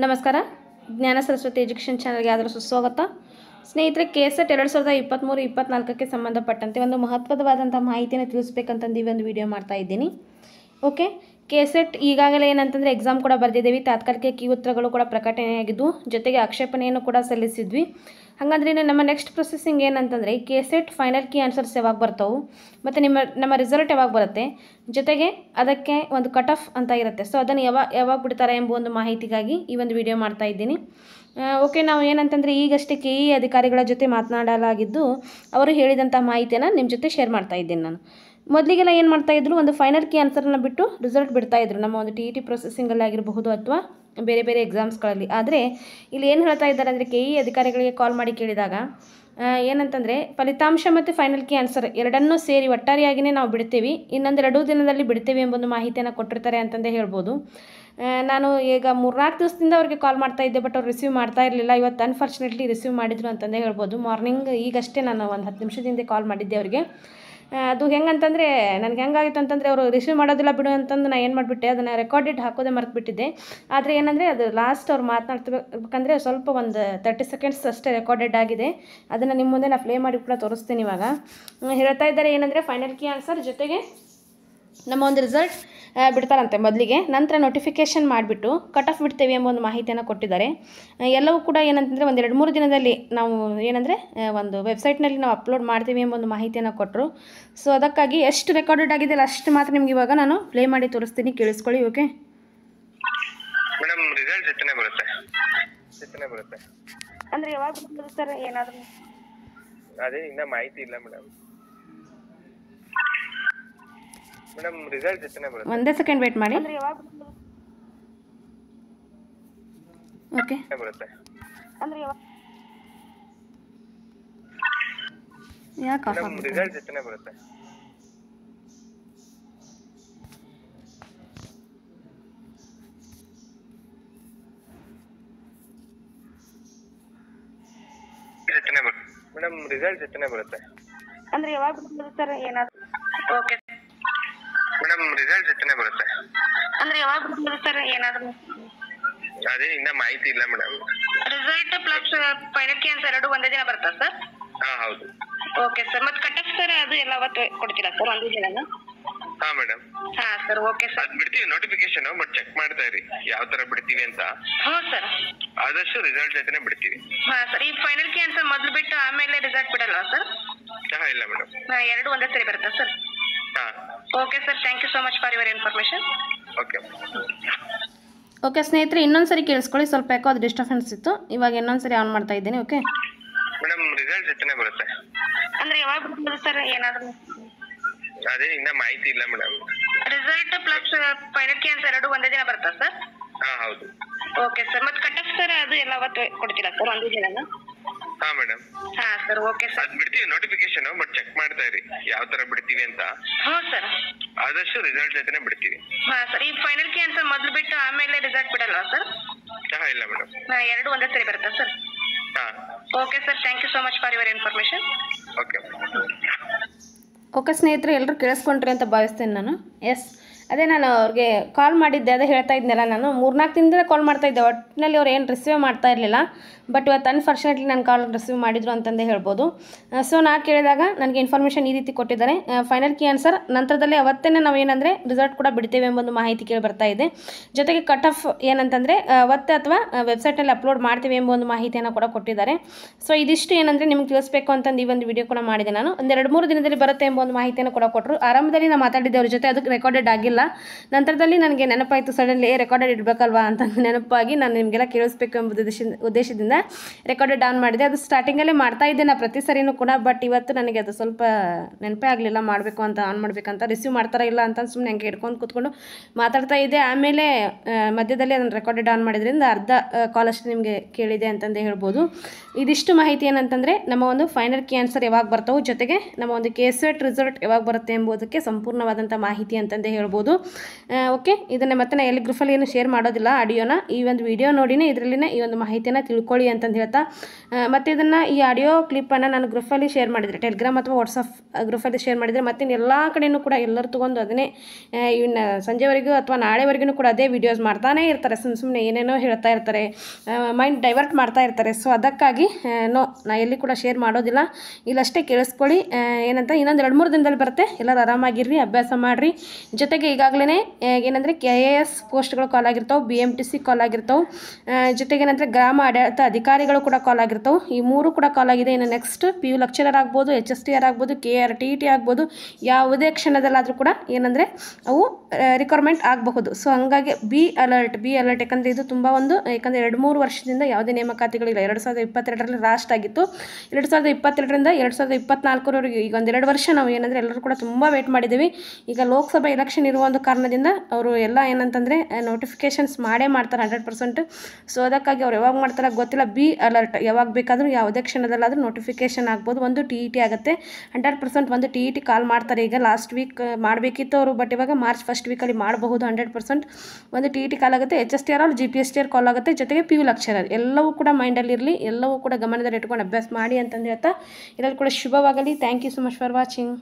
ನಮಸ್ಕಾರ. ಜ್ಞಾನ ಸರಸ್ವತಿ ಎಜುಕೇಷನ್ ಚಾನಲ್ಗೆ ಆದರೂ ಸುಸ್ವಾಗತ. ಸ್ನೇಹಿತರೆ, ಕೆಸೆಟ್ 2023-24ಕ್ಕೆ ಸಂಬಂಧಪಟ್ಟಂತೆ ಒಂದು ಮಹತ್ವದವಾದಂಥ ಮಾಹಿತಿಯನ್ನು ತಿಳಿಸ್ಬೇಕಂತಂದು ಈ ಒಂದು ವಿಡಿಯೋ ಮಾಡ್ತಾ ಇದ್ದೀನಿ. ಓಕೆ, ಕೆಸೆಟ್ ಈಗಾಗಲೇ ಏನಂತಂದರೆ ಎಕ್ಸಾಮ್ ಕೂಡ ಬರೆದಿದ್ದೀವಿ. ತಾತ್ಕಾಲಿಕ ಕೀ ಉತ್ತರಗಳು ಕೂಡ ಪ್ರಕಟಣೆಯಾಗಿದ್ದು, ಜೊತೆಗೆ ಆಕ್ಷೇಪಣೆಯನ್ನು ಕೂಡ ಸಲ್ಲಿಸಿದ್ವಿ. ಹಾಗಾದ್ರೆ ನಮ್ಮ ನೆಕ್ಸ್ಟ್ ಪ್ರೊಸೆಸಿಂಗ್ ಏನಂತಂದರೆ ಕೆಸೆಟ್ ಫೈನಲ್ ಕೀ ಆನ್ಸರ್ಸ್ ಯಾವಾಗ ಬರ್ತಾವೆ ಮತ್ತು ನಮ್ಮ ರಿಸಲ್ಟ್ ಯಾವಾಗ ಬರುತ್ತೆ, ಜೊತೆಗೆ ಅದಕ್ಕೆ ಒಂದು ಕಟ್ ಆಫ್ ಅಂತ ಇರುತ್ತೆ. ಸೊ ಅದನ್ನು ಯಾವಾಗ ಬಿಡ್ತಾರೆ ಎಂಬ ಒಂದು ಮಾಹಿತಿಗಾಗಿ ಈ ಒಂದು ವಿಡಿಯೋ ಮಾಡ್ತಾ ಇದ್ದೀನಿ. ಓಕೆ, ನಾವು ಏನಂತಂದರೆ ಈಗಷ್ಟೇ ಕೆ ಇ ಅಧಿಕಾರಿಗಳ ಜೊತೆ ಮಾತನಾಡಲಾಗಿದ್ದು, ಅವರು ಹೇಳಿದಂಥ ಮಾಹಿತಿಯನ್ನು ನಿಮ್ಮ ಜೊತೆ ಶೇರ್ ಮಾಡ್ತಾ ಇದ್ದೀನಿ. ನಾನು ಮೊದಲಿಗೆಲ್ಲ ಏನು ಮಾಡ್ತಾಯಿದ್ರು, ಒಂದು ಫೈನಲ್ ಕೀ ಆನ್ಸರನ್ನು ಬಿಟ್ಟು ರಿಸಲ್ಟ್ ಬಿಡ್ತಾಯಿದ್ರು ನಮ್ಮ ಒಂದು ಟಿ ಪ್ರೊಸೆಸಿಂಗಲ್ಲಿ ಆಗಿರಬಹುದು ಅಥವಾ ಬೇರೆ ಬೇರೆ ಎಕ್ಸಾಮ್ಸ್ಗಳಲ್ಲಿ. ಆದರೆ ಇಲ್ಲಿ ಏನು ಹೇಳ್ತಾ ಇದ್ದಾರೆ ಅಂದರೆ, ಕೆ ಇ ಅಧಿಕಾರಿಗಳಿಗೆ ಕಾಲ್ ಮಾಡಿ ಕೇಳಿದಾಗ ಏನಂತಂದರೆ ಫಲಿತಾಂಶ ಮತ್ತು ಫೈನಲ್ ಕೀ ಆನ್ಸರ್ ಎರಡನ್ನೂ ಸೇರಿ ಒಟ್ಟಾರೆಯಾಗಿಯೇ ನಾವು ಬಿಡ್ತೀವಿ, ಇನ್ನೊಂದು 2 ದಿನದಲ್ಲಿ ಬಿಡ್ತೇವೆ ಎಂಬೊಂದು ಮಾಹಿತಿಯನ್ನು ಕೊಟ್ಟಿರ್ತಾರೆ ಅಂತಂದೇ ಹೇಳ್ಬೋದು. ನಾನು ಈಗ 3-4 ದಿವಸದಿಂದ ಅವ್ರಿಗೆ ಕಾಲ್ ಮಾಡ್ತಾ ಇದ್ದೆ, ಬಟ್ ಅವ್ರು ರಿಸೀವ್ ಮಾಡ್ತಾ ಇರಲಿಲ್ಲ. ಇವತ್ತು ಅನ್ಫಾರ್ಚುನೇಟ್ಲಿ ರಿಸೀವ್ ಮಾಡಿದ್ರು ಅಂತಂದೇ ಹೇಳ್ಬೋದು. ಮಾರ್ನಿಂಗ್ ಈಗಷ್ಟೇ ನಾನು ಒಂದು 10 ನಿಮಿಷದಿಂದ ಕಾಲ್ ಮಾಡಿದ್ದೆ ಅವರಿಗೆ. ಅದು ಹೆಂಗಂತಂದರೆ ನನಗೆ ಹೆಂಗಾಗಿತ್ತು ಅಂತಂದರೆ, ಅವರು ರಿಸೀವ್ ಮಾಡೋದಿಲ್ಲ ಬಿಡು ಅಂತಂದು ನಾನು ಏನು ಮಾಡಿಬಿಟ್ಟೆ, ಅದನ್ನು ರೆಕಾರ್ಡೆಡ್ ಹಾಕೋದೇ ಮರೆತುಬಿಟ್ಟಿದ್ದೆ. ಆದರೆ ಏನಂದರೆ ಅದು ಲಾಸ್ಟ್ ಅವ್ರು ಮಾತನಾಡ್ತಿರ್ಬೇಕಂದ್ರೆ ಸ್ವಲ್ಪ ಒಂದು 30 ಸೆಕೆಂಡ್ಸ್ ಅಷ್ಟೇ ರೆಕಾರ್ಡೆಡ್ ಆಗಿದೆ. ಅದನ್ನು ನಿಮ್ಮ ಮುಂದೆ ನಾನು ಪ್ಲೇ ಮಾಡಿ ಕೂಡ ತೋರಿಸ್ತೀನಿ. ಇವಾಗ ಹೇಳ್ತಾ ಇದ್ದಾರೆ ಏನಂದರೆ, ಫೈನಲ್ ಕೀ ಆನ್ಸರ್ ಜೊತೆಗೆ ನಮ್ಮ ಒಂದು ರಿಸಲ್ಟ್ ಬಿಡ್ತಾರಂತೆ ಮೊದಲಿಗೆ, ನಂತರ ನೋಟಿಫಿಕೇಷನ್ ಮಾಡಿಬಿಟ್ಟು ಕಟ್ ಆಫ್ ಬಿಡ್ತೇವೆ ಎಂಬ ಒಂದು ಮಾಹಿತಿಯನ್ನು ಕೊಟ್ಟಿದ್ದಾರೆ. ಎಲ್ಲವೂ ಕೂಡ ಏನಂತಂದರೆ ಒಂದು 2-3 ದಿನದಲ್ಲಿ ನಾವು ಏನಂದರೆ ಒಂದು ವೆಬ್ಸೈಟ್ನಲ್ಲಿ ನಾವು ಅಪ್ಲೋಡ್ ಮಾಡ್ತೀವಿ ಎಂಬ ಒಂದು ಮಾಹಿತಿಯನ್ನು ಕೊಟ್ಟರು. ಸೊ ಅದಕ್ಕಾಗಿ ಎಷ್ಟು ರೆಕಾರ್ಡೆಡ್ ಆಗಿದೆಯಲ್ಲ ಅಷ್ಟು ಮಾತ್ರ ನಿಮ್ಗೆ ಇವಾಗ ನಾನು ಪ್ಲೇ ಮಾಡಿ ತೋರಿಸ್ತೀನಿ, ಕೇಳಿಸ್ಕೊಳ್ಳಿ. ಓಕೆ ಮೇಡಮ್, ರಿಸಲ್ಟ್ ಜೊತೆನೇ ಬರುತ್ತೆ ಅಂದರೆ ಯಾವಾಗ ಬರ್ತದೆ ಸರ್? ಏನಾದರೂ ಅದೇ ಇನ್ನೂ ಮಾಹಿತಿ ಇಲ್ಲ ಮೇಡಮ್. ರಿಸಲ್ಟ್ ಜೊತೆನೇ ಬರುತ್ತೆ. ಒಂದೇ ಸೆಕೆಂಡ್ ವೇಟ್ ಮಾಡಿ. ಓಕೆ ಬರುತ್ತೆ. ಯಾಕೆ ಆಫ್ ಮೇಡಮ್, ರಿಸಲ್ಟ್ ಜೊತೆನೇ ಬರುತ್ತೆ. ಮೇಡಮ್, ರಿಸಲ್ಟ್ ಜೊತೆನೇ ಬರುತ್ತೆ. ಅಂದರೆ ಯಾವಾಗ ಬರ್ತದೆ ಸರ್? ಏನಾದರೂ ಓಕೆ ಮೇಡಮ್, ರಿಸಲ್ಟ್ ಜೊತೆನೇ ಬರುತ್ತೆ. ಅಂದರೆ ಯಾವಾಗ ಬರ್ತದೆ ಸರ್? ಏನಾದರೂ ಅದೇ ಇನ್ನೂ ಮಾಹಿತಿ ಇಲ್ಲ madam. Result plus final key answer ಎರಡು ಒಂದೇ ದಿನ ಬರುತ್ತಾ ಸರ್? ಹಾಂ, ಹೌದು. Okay sir. ಮತ್ತು ಕಟ್ ಆಫ್ ಸರ್ ಅದು ಎಲ್ಲ ಅವತ್ತು ಕೊಡ್ತೀರಾ ಸರ್ ಒಂದೇ ದಿನ? ಹಾಂ ಮೇಡಮ್. ಹಾಂ ಸರ್, ಓಕೆ ಸರ್. ಅದು ಬಿಡ್ತೀವಿ ನೋಟಿಫಿಕೇಶನ್, ಬಟ್ ಚೆಕ್ ಮಾಡ್ತಾ ಇರಿ ಯಾವ ಥರ ಬಿಡ್ತೀವಿ ಅಂತ. ಹ್ಞೂ ಸರ್, ಆದಷ್ಟು ರಿಸಲ್ಟ್ ಜೊತೆನೇ ಬಿಡ್ತೀವಿ. ಹಾಂ ಸರ್. ಈ ಫೈನಲ್ ಕೀ ಆನ್ಸರ್ ಮೊದಲು ಬಿಟ್ಟು ಆಮೇಲೆ ರಿಸಲ್ಟ್ ಬಿಡಲ್ವಾ ಸರ್? ಹಾಂ, ಇಲ್ಲ ಮೇಡಮ್. ಎರಡು ಒಂದೇ ಸರಿ ಬರುತ್ತಾ ಸರ್? ಹಾಂ, okay sir, thank you so much for your information. Okay. Okay ಸ್ನೇಹಿತರೆ, ಇನ್ನೊಂದು ಸರಿ ಕೇಳಿಸ್ಕೊಳ್ಳಿ. ಸ್ವಲ್ಪ ಯಾಕೋ ಅದು ಡಿಸ್ಟರ್ಬೆನ್ಸ್ ಇತ್ತು. ಇವಾಗ ಇನ್ನೊಂದು ಸರಿ ಆನ್ ಮಾಡ್ತಾ ಇದ್ದೀನಿ. ಓಕೆ ಮೇಡಮ್, ರಿಸಲ್ಟ್ ಜೊತೆನೇ ಬರುತ್ತೆ. ಅಂದರೆ ಯಾವಾಗ ಬರ್ತದೆ ಸರ್? ಏನಾದರೂ ಅದೇ ಇನ್ನೂ ಮಾಹಿತಿ ಇಲ್ಲ madam. Result plus final key answer ಎರಡು ಒಂದೇ ದಿನ ಬರುತ್ತಾ ಸರ್? ಹಾಂ, ಹೌದು. Okay sir. ಮತ್ತು ಕಟ್ ಆಫ್ ಸರ್ ಅದು ಎಲ್ಲ ಅವತ್ತು ಕೊಡ್ತೀರಾ ಸರ್ ಒಂದೇ ದಿನ? ಹಾಂ ಮೇಡಮ್. ಹಾಂ ಸರ್, ಓಕೆ ಸರ್. ಅದು ಬಿಡ್ತೀವಿ ನೋಟಿಫಿಕೇಶನ್, ಬಟ್ ಚೆಕ್ ಮಾಡ್ತಾ ಇರಿ ಯಾವ ಥರ ಬಿಡ್ತೀವಿ ಅಂತ. ಹ್ಞೂ ಸರ್, ಆದಷ್ಟು ರಿಸಲ್ಟ್ ಜೊತೆನೇ ಬಿಡ್ತೀವಿ. ಹಾಂ ಸರ್. ಈ ಫೈನಲ್ ಕೀ ಆನ್ಸರ್ ಮೊದಲು ಬಿಟ್ಟು ಆಮೇಲೆ ರಿಸಲ್ಟ್ ಬಿಡಲ್ವಾ ಸರ್? ಹಾಂ, ಇಲ್ಲ ಮೇಡಮ್. ಎರಡು ಒಂದೇ ಸರಿ ಬರುತ್ತಾ ಸರ್? ಹಾಂ, okay sir, thank you so much for your information. Okay. Okay ಸ್ನೇಹಿತರೆ, ಎಲ್ಲರೂ ಕೇಳಿಸ್ಕೊಂಡ್ರಿ ಅಂತ ಭಾವಿಸ್ತೇನೆ ನಾನು. ಎಸ್, ಅದೇ ನಾನು ಅವ್ರಿಗೆ ಕಾಲ್ ಮಾಡಿದ್ದೆ, ಅದೇ ಹೇಳ್ತಾ ಇದ್ನಲ್ಲ, ನಾನು 3-4 ದಿನದಿಂದ ಕಾಲ್ ಮಾಡ್ತಾಯಿದ್ದೆ. ಒಟ್ಟಿನಲ್ಲಿ ಅವ್ರು ಏನು ರಿಸೀವ್ ಮಾಡ್ತಾ ಇರಲಿಲ್ಲ. ಬಟ್ ಇವತ್ತು ಅನ್ಫಾರ್ಚುನೇಟ್ಲಿ ನನ್ನ ಕಾಲ್ ರಿಸೀವ್ ಮಾಡಿದ್ರು ಅಂತಂದೇ ಹೇಳ್ಬೋದು. ಸೊ ನಾ ಕೇಳಿದಾಗ ನನಗೆ ಇನ್ಫಾರ್ಮೇಷನ್ ಈ ರೀತಿ ಕೊಟ್ಟಿದ್ದಾರೆ. ಫೈನಲ್ ಕೀ ಆನ್ಸರ್ ನಂತರದಲ್ಲಿ ಅವತ್ತೇ ನಾವು ಏನಂದರೆ ರಿಸಲ್ಟ್ ಕೂಡ ಬಿಡ್ತೇವೆ ಎಂಬೊಂದು ಮಾಹಿತಿ ಕೇಳಿ ಬರ್ತಾ ಇದೆ. ಜೊತೆಗೆ ಕಟ್ ಆಫ್ ಏನಂತಂದರೆ ಅವತ್ತೇ ಅಥವಾ ವೆಬ್ಸೈಟಲ್ಲಿ ಅಪ್ಲೋಡ್ ಮಾಡ್ತೀವಿ ಎಂಬ ಒಂದು ಮಾಹಿತಿಯನ್ನು ಕೂಡ ಕೊಟ್ಟಿದ್ದಾರೆ. ಸೊ ಇದಿಷ್ಟು ಏನಂದರೆ ನಿಮ್ಗೆ ತಿಳಿಸ್ಬೇಕು ಅಂತಂದು ಈ ಒಂದು ವಿಡಿಯೋ ಕೂಡ ಮಾಡಿದೆ ನಾನು. ಒಂದು 2-3 ದಿನದಲ್ಲಿ ಬರುತ್ತೆ ಎಂಬ ಒಂದು ಮಾಹಿತಿಯನ್ನು ಕೂಡ ಕೊಟ್ಟರು. ಆರಂಭದಲ್ಲಿ ನಾನು ಮಾತಾಡಿದ್ದೆ ಅವ್ರ ಜೊತೆ, ಅದಕ್ಕೆ ರೆಕಾರ್ಡೆಡ್ ಆಗಿಲ್ಲ. ನಂತರದಲ್ಲಿ ನನಗೆ ನೆನಪಾಯಿತು, ಸಡನ್ಲಿ ರೆಕಾರ್ಡೆಡ್ ಇಡಬೇಕಲ್ವಾ ಅಂತ ನೆನಪಾಗಿ ನಾನು ನಿಮಗೆಲ್ಲ ಕೇಳಿಸ್ಬೇಕು ಎಂಬ ಉದ್ದೇಶದಿಂದ ರೆಕಾರ್ಡೆಡ್ ಆನ್ ಮಾಡಿದೆ. ಅದು ಸ್ಟಾರ್ಟಿಂಗಲ್ಲೇ ಮಾಡ್ತಾ ಇದ್ದೆ ನಾನು ಪ್ರತಿ ಸರಿನೂ ಕೂಡ. ಬಟ್ ಇವತ್ತು ನನಗೆ ಅದು ಸ್ವಲ್ಪ ನೆನಪೇ ಆಗಲಿಲ್ಲ ಮಾಡಬೇಕು ಅಂತ, ಆನ್ ಮಾಡಬೇಕಂತ. ರಿಸೀವ್ ಮಾಡ್ತಾರಾ ಇಲ್ಲ ಅಂತ ಸುಮ್ಮನೆ ಹಂಗೆ ಹಿಡ್ಕೊಂಡು ಕೂತ್ಕೊಂಡು ಮಾತಾಡ್ತಾ ಇದ್ದೆ. ಆಮೇಲೆ ಮಧ್ಯದಲ್ಲಿ ಅದನ್ನು ರೆಕಾರ್ಡೆಡ್ ಆನ್ ಮಾಡಿದ್ರಿಂದ ಅರ್ಧ ಕಾಲ್ ಅಷ್ಟು ನಿಮಗೆ ಕೇಳಿದೆ ಅಂತಂದೇ ಹೇಳ್ಬೋದು. ಇದಿಷ್ಟು ಮಾಹಿತಿ ಏನಂತಂದರೆ ನಮ್ಮ ಒಂದು ಫೈನಲ್ ಕೀ ಆನ್ಸರ್ ಯಾವಾಗ ಬರ್ತಾವೆ, ಜೊತೆಗೆ ನಮ್ಮ ಒಂದು ಕೆಸೆಟ್ ರಿಸಲ್ಟ್ ಯಾವಾಗ ಬರುತ್ತೆ ಎಂಬುದಕ್ಕೆ ಸಂಪೂರ್ಣವಾದಂಥ ಮಾಹಿತಿ ಅಂತಂದೇ ಹೇಳ್ಬೋದು. ಮಾಡ್ಬೋದು. ಓಕೆ, ಇದನ್ನು ಮತ್ತೆ ನಾನು ಎಲ್ಲಿ ಗ್ರೂಪಲ್ಲಿ ಏನು ಶೇರ್ ಮಾಡೋದಿಲ್ಲ ಆಡಿಯೋನ, ಈ ಒಂದು ವಿಡಿಯೋ ನೋಡಿನೇ ಇದರಲ್ಲಿನೇ ಈ ಒಂದು ಮಾಹಿತಿಯನ್ನು ತಿಳ್ಕೊಳ್ಳಿ ಅಂತಂದು ಹೇಳ್ತಾ, ಮತ್ತು ಇದನ್ನು ಈ ಆಡಿಯೋ ಕ್ಲಿಪ್ಪನ್ನು ನಾನು ಗ್ರೂಪಲ್ಲಿ ಶೇರ್ ಮಾಡಿದರೆ, ಟೆಲಿಗ್ರಾಮ್ ಅಥವಾ ವಾಟ್ಸಪ್ ಗ್ರೂಪಲ್ಲಿ ಶೇರ್ ಮಾಡಿದರೆ ಮತ್ತೆ ಎಲ್ಲ ಕಡೆಯೂ ಕೂಡ ಎಲ್ಲರೂ ತೊಗೊಂಡು ಅದನ್ನೇ ಇನ್ನು ಸಂಜೆವರೆಗೂ ಅಥವಾ ನಾಳೆವರೆಗೂ ಕೂಡ ಅದೇ ವೀಡಿಯೋಸ್ ಮಾಡ್ತಾನೇ ಇರ್ತಾರೆ. ಸುಮ್ಮನೆ ಏನೇನೋ ಹೇಳ್ತಾ ಇರ್ತಾರೆ, ಮೈಂಡ್ ಡೈವರ್ಟ್ ಮಾಡ್ತಾ ಇರ್ತಾರೆ. ಸೊ ಅದಕ್ಕಾಗಿ ನಾ ಎಲ್ಲಿ ಕೂಡ ಶೇರ್ ಮಾಡೋದಿಲ್ಲ, ಇಲ್ಲಷ್ಟೇ ಕೇಳಿಸ್ಕೊಳ್ಳಿ. ಏನಂತ ಇನ್ನೊಂದು 2-3 ದಿನದಲ್ಲಿ ಬರುತ್ತೆ. ಎಲ್ಲರೂ ಆರಾಮಾಗಿರ್ರಿ, ಅಭ್ಯಾಸ ಮಾಡಿರಿ. ಜೊತೆಗೆ ಈಗಾಗಲೇ ಏನಂದರೆ KAS ಪೋಸ್ಟ್ಗಳು ಕಾಲ್ ಆಗಿರ್ತಾವೆ, BMTC ಕಾಲ್ ಆಗಿರ್ತಾವೆ, ಜೊತೆಗೆ ಏನಂದರೆ ಗ್ರಾಮ ಆಡಳಿತ ಅಧಿಕಾರಿಗಳು ಕೂಡ ಕಾಲ್ ಆಗಿರ್ತಾವೆ. ಈ 3 ಕೂಡ ಕಾಲ್ ಆಗಿದೆ. ಇನ್ನು ನೆಕ್ಸ್ಟ್ PU ಲೆಕ್ಚರರ್ ಆಗ್ಬೋದು, HSTR ಆಗ್ಬೋದು, KR TET ಆಗ್ಬೋದು, ಯಾವುದೇ ಕ್ಷಣದಲ್ಲಾದರೂ ಕೂಡ ಏನಂದರೆ ಅವು ರಿಕ್ವೈರ್ಮೆಂಟ್ ಆಗಬಹುದು. ಸೊ ಹಂಗಾಗಿ ಬಿ ಅಲರ್ಟ್ ಯಾಕಂದರೆ ಇದು ತುಂಬ ಯಾಕಂದರೆ 2-3 ವರ್ಷದಿಂದ ಯಾವುದೇ ನೇಮಕಾತಿಗಳಿಲ್ಲ. 2022ರಲ್ಲಿ ಲಾಸ್ಟ್ ಆಗಿತ್ತು. 2022ರಿಂದ 2024ರವರೆಗೆ ಈಗ 1-2 ವರ್ಷ ನಾವು ಏನಂದರೆ ಎಲ್ಲರೂ ಕೂಡ ತುಂಬ ವೇಟ್ ಮಾಡಿದ್ದೀವಿ. ಈಗ ಲೋಕಸಭಾ ಎಲೆಕ್ಷನ್ ಇರುವ ಒಂದು ಕಾರಣದಿಂದ ಅವರು ಎಲ್ಲ ಏನಂತಂದರೆ ನೋಟಿಫಿಕೇಷನ್ಸ್ ಮಾಡ್ತಾರೆ 100%. ಸೊ ಅದಕ್ಕಾಗಿ ಅವ್ರು ಯಾವಾಗ ಮಾಡ್ತಾರೆ ಗೊತ್ತಿಲ್ಲ. ಬಿ ಅಲರ್ಟ್, ಯಾವಾಗ ಬೇಕಾದರೂ ಯಾವುದೇ ಕ್ಷಣದಲ್ಲಾದರೂ ನೋಟಿಫಿಕೇಷನ್ ಆಗ್ಬೋದು. ಒಂದು TET ಆಗುತ್ತೆ 100%. ಒಂದು TET ಕಾಲ್ ಮಾಡ್ತಾರೆ. ಈಗ ಲಾಸ್ಟ್ ವೀಕ್ ಮಾಡಬೇಕಿತ್ತು ಅವರು, ಬಟ್ ಇವಾಗ ಮಾರ್ಚ್ ಫಸ್ಟ್ ವೀಕಲ್ಲಿ ಮಾಡಬಹುದು 100%. ಒಂದು TET ಕಾಲ್ ಆಗುತ್ತೆ, HSTR ಅವ್ರು GPSTR ಕಾಲ್ ಆಗುತ್ತೆ, ಜೊತೆಗೆ PU ಲೆಕ್ಚರರ್. ಎಲ್ಲವೂ ಕೂಡ ಮೈಂಡಲ್ಲಿರಲಿ, ಎಲ್ಲವೂ ಕೂಡ ಗಮನದಲ್ಲಿ ಇಟ್ಕೊಂಡು ಅಭ್ಯಾಸ ಮಾಡಿ ಅಂತಂದು ಹೇಳ್ತಾ ಎಲ್ಲರೂ ಕೂಡ ಶುಭವಾಗಲಿ. Thank you so much for watching.